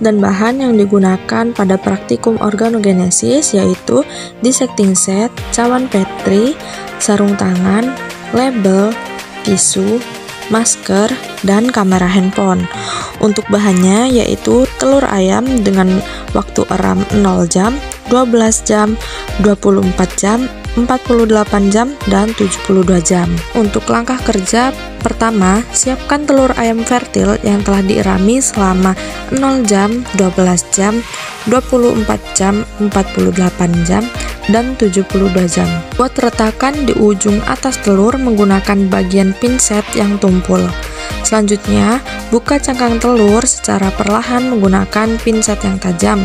dan bahan yang digunakan pada praktikum organogenesis yaitu dissecting set, cawan Petri, sarung tangan, label, tisu, masker, dan kamera handphone. Untuk bahannya yaitu telur ayam dengan waktu eram 0 jam, 12 jam, 24 jam, 48 jam, dan 72 jam. Untuk langkah kerja pertama, siapkan telur ayam fertil yang telah dierami selama 0 jam, 12 jam, 24 jam, 48 jam, dan 72 jam. Buat retakan di ujung atas telur menggunakan bagian pinset yang tumpul. Selanjutnya, buka cangkang telur secara perlahan menggunakan pinset yang tajam.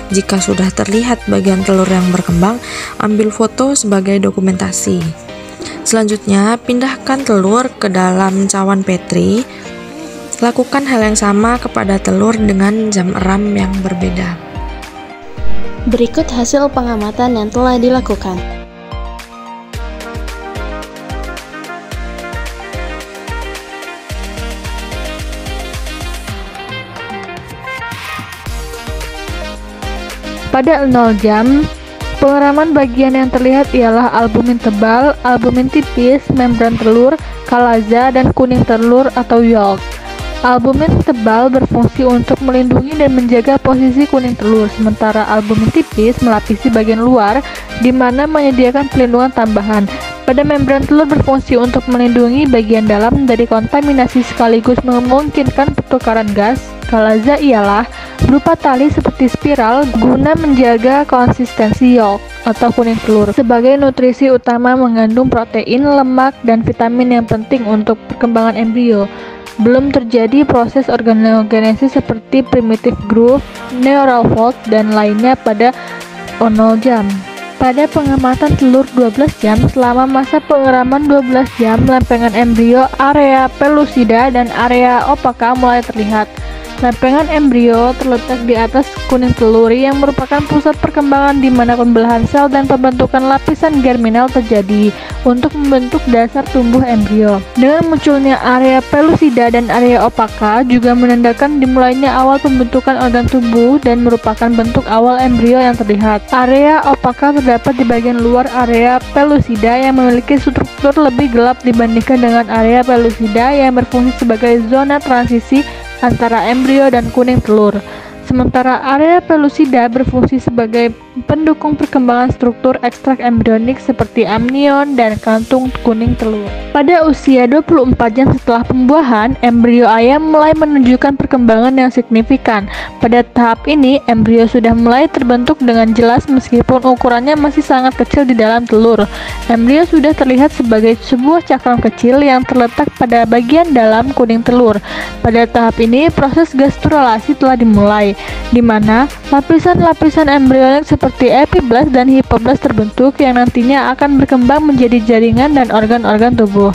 Jika sudah terlihat bagian telur yang berkembang, ambil foto sebagai dokumentasi. Selanjutnya, pindahkan telur ke dalam cawan Petri. Lakukan hal yang sama kepada telur dengan jam eram yang berbeda. Berikut hasil pengamatan yang telah dilakukan. Pada 0 jam, pengeraman bagian yang terlihat ialah albumin tebal, albumin tipis, membran telur, kalaza, dan kuning telur atau yolk. Albumin tebal berfungsi untuk melindungi dan menjaga posisi kuning telur, sementara albumin tipis melapisi bagian luar, di mana menyediakan pelindungan tambahan. Pada membran telur berfungsi untuk melindungi bagian dalam dari kontaminasi sekaligus memungkinkan pertukaran gas. Kalaza ialah berupa tali seperti spiral guna menjaga konsistensi yolk atau kuning telur. Sebagai nutrisi utama mengandung protein, lemak, dan vitamin yang penting untuk perkembangan embrio. Belum terjadi proses organogenesis seperti primitive growth, neural fold, dan lainnya pada 0 jam. Pada pengamatan telur 12 jam, selama masa pengeraman 12 jam, lempengan embrio, area pellucida, dan area opaka mulai terlihat. Lempengan embrio terletak di atas kuning telur yang merupakan pusat perkembangan di mana pembelahan sel dan pembentukan lapisan germinal terjadi untuk membentuk dasar tumbuh embrio. Dengan munculnya area pellucida dan area opaka juga menandakan dimulainya awal pembentukan organ tubuh dan merupakan bentuk awal embrio yang terlihat. Area opaka terdapat di bagian luar area pellucida yang memiliki struktur lebih gelap dibandingkan dengan area pellucida yang berfungsi sebagai zona transisi antara embrio dan kuning telur. Sementara area pellucida berfungsi sebagai pendukung perkembangan struktur ekstrak embrionik seperti amnion dan kantung kuning telur. Pada usia 24 jam setelah pembuahan, embrio ayam mulai menunjukkan perkembangan yang signifikan. Pada tahap ini, embrio sudah mulai terbentuk dengan jelas meskipun ukurannya masih sangat kecil di dalam telur. Embrio sudah terlihat sebagai sebuah cakram kecil yang terletak pada bagian dalam kuning telur. Pada tahap ini, proses gastrulasi telah dimulai, di mana lapisan-lapisan embrionik seperti epiblast dan hipoblast terbentuk yang nantinya akan berkembang menjadi jaringan dan organ-organ tubuh.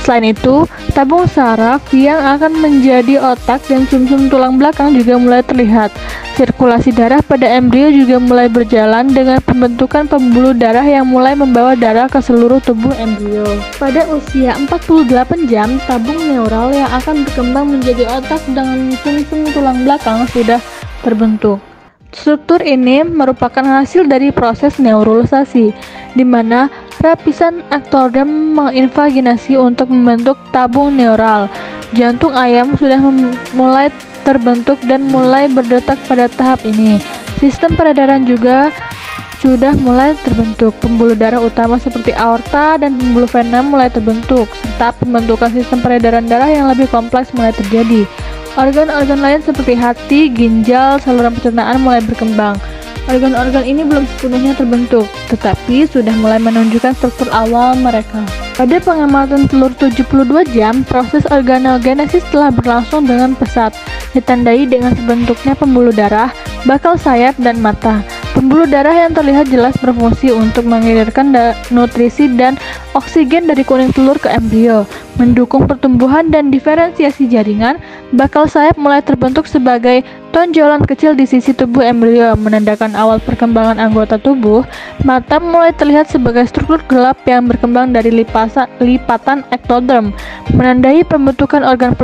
Selain itu, tabung saraf yang akan menjadi otak dan sumsum tulang belakang juga mulai terlihat. Sirkulasi darah pada embrio juga mulai berjalan dengan pembentukan pembuluh darah yang mulai membawa darah ke seluruh tubuh embrio. Pada usia 48 jam, tabung neural yang akan berkembang menjadi otak dengan sumsum tulang belakang sudah terbentuk. Struktur ini merupakan hasil dari proses neuralisasi, di mana lapisan ektoderm menginvaginasi untuk membentuk tabung neural. Jantung ayam sudah mulai terbentuk dan mulai berdetak pada tahap ini. Sistem peredaran juga sudah mulai terbentuk. Pembuluh darah utama seperti aorta dan pembuluh vena mulai terbentuk, serta pembentukan sistem peredaran darah yang lebih kompleks mulai terjadi. Organ-organ lain seperti hati, ginjal, saluran pencernaan mulai berkembang. Organ-organ ini belum sepenuhnya terbentuk, tetapi sudah mulai menunjukkan struktur awal mereka. Pada pengamatan telur 72 jam, proses organogenesis telah berlangsung dengan pesat, ditandai dengan terbentuknya pembuluh darah, bakal sayap, dan mata. Pembuluh darah yang terlihat jelas berfungsi untuk mengalirkan nutrisi dan oksigen dari kuning telur ke embrio, mendukung pertumbuhan dan diferensiasi jaringan. Bakal sayap mulai terbentuk sebagai tonjolan kecil di sisi tubuh embrio, menandakan awal perkembangan anggota tubuh. Mata mulai terlihat sebagai struktur gelap yang berkembang dari lipatan ektoderm, menandai pembentukan organ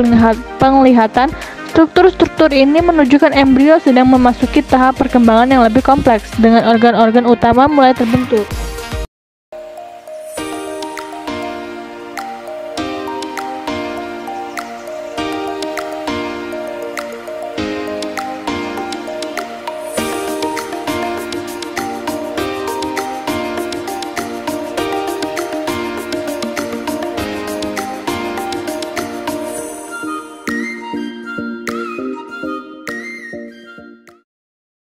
penglihatan. Struktur-struktur ini menunjukkan embrio sedang memasuki tahap perkembangan yang lebih kompleks, dengan organ-organ utama mulai terbentuk.